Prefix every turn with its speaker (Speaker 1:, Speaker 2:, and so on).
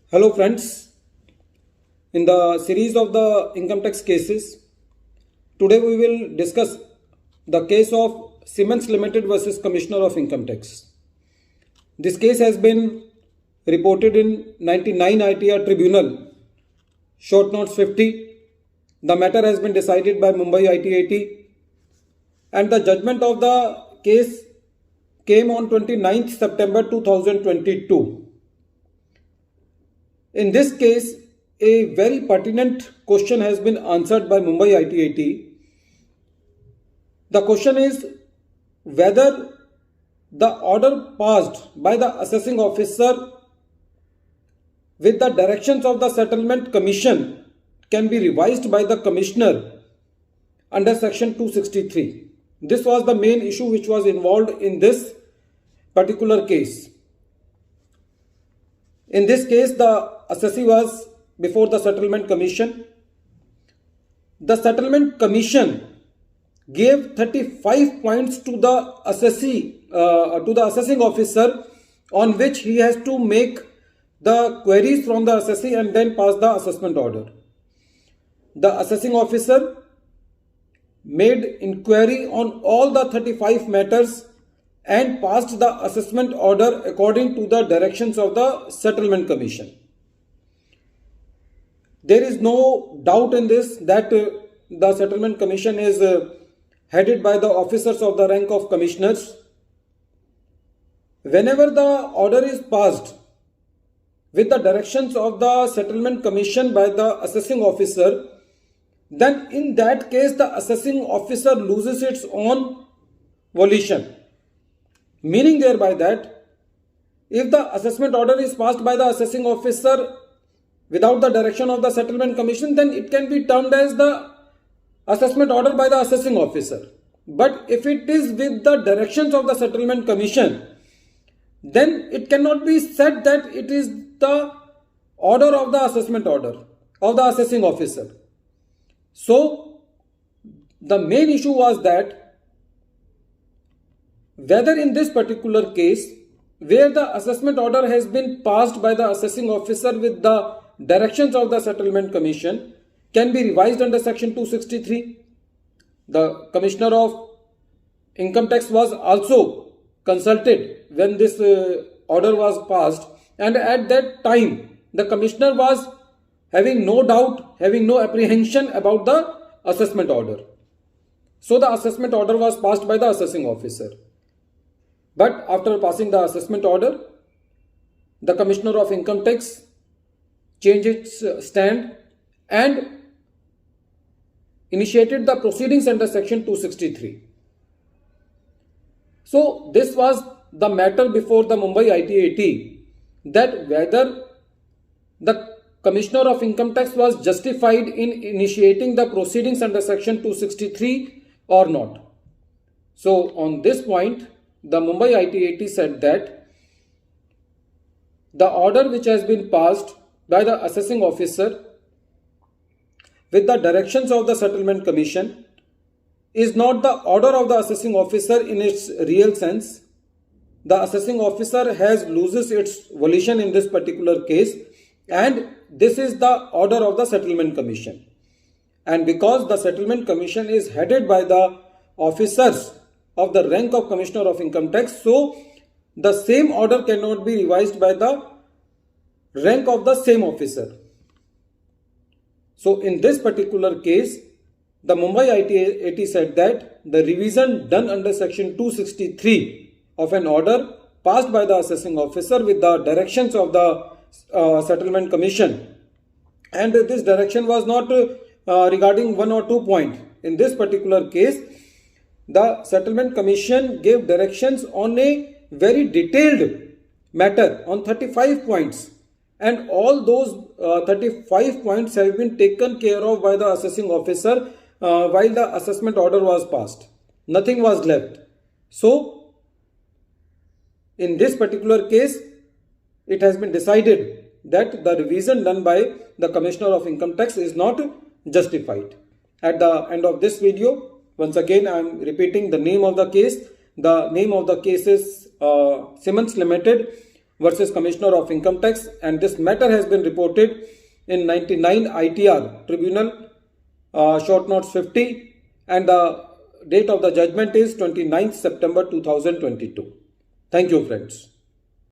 Speaker 1: Hello friends, in the series of the income tax cases, today we will discuss the case of Siemens Limited versus Commissioner of Income Tax. This case has been reported in 99 ITR Tribunal, short notes 50. The matter has been decided by Mumbai ITAT and the judgment of the case came on 29th September 2022. In this case, a very pertinent question has been answered by Mumbai ITAT. The question is whether the order passed by the assessing officer with the directions of the settlement commission can be revised by the commissioner under section 263. This was the main issue which was involved in this particular case. In this case, the assessee was before the settlement commission. The settlement commission gave 35 points to the assessee, to the assessing officer, on which he has to make the queries from the assessee and then pass the assessment order. The assessing officer made inquiry on all the 35 matters and passed the assessment order according to the directions of the settlement commission. There is no doubt in this that the settlement commission is headed by the officers of the rank of commissioners. Whenever the order is passed with the directions of the settlement commission by the assessing officer, then in that case the assessing officer loses its own volition. Meaning thereby that if the assessment order is passed by the assessing officer without the direction of the settlement commission, then it can be termed as the assessment order by the assessing officer. But if it is with the directions of the settlement commission, then it cannot be said that it is the order of the assessment order of the assessing officer. So the main issue was that whether in this particular case where the assessment order has been passed by the assessing officer with the directions of the settlement commission can be revised under section 263. The Commissioner of Income Tax was also consulted when this order was passed, and at that time the Commissioner was having no doubt, having no apprehension about the assessment order. So the assessment order was passed by the assessing officer. But after passing the assessment order, the Commissioner of Income Tax changed its stand and initiated the proceedings under section 263. So this was the matter before the Mumbai ITAT, that whether the Commissioner of Income Tax was justified in initiating the proceedings under section 263 or not. So on this point, the Mumbai ITAT said that the order which has been passed by the assessing officer with the directions of the settlement commission is not the order of the assessing officer in its real sense. The assessing officer loses its volition in this particular case, and this is the order of the settlement commission. And because the settlement commission is headed by the officers of the rank of Commissioner of Income Tax, so the same order cannot be revised by the rank of the same officer. So in this particular case, the Mumbai ITAT said that the revision done under section 263 of an order passed by the assessing officer with the directions of the settlement commission, and this direction was not regarding 1 or 2 points. In this particular case, the settlement commission gave directions on a very detailed matter on 35 points, and all those 35 points have been taken care of by the assessing officer while the assessment order was passed. Nothing was left. So in this particular case, it has been decided that the revision done by the Commissioner of Income Tax is not justified. At the end of this video, once again I am repeating the name of the case. The name of the case is Siemens Limited versus Commissioner of Income Tax, and this matter has been reported in 99 ITR Tribunal, short notes 50, and the date of the judgment is 29th September 2022. Thank you, friends.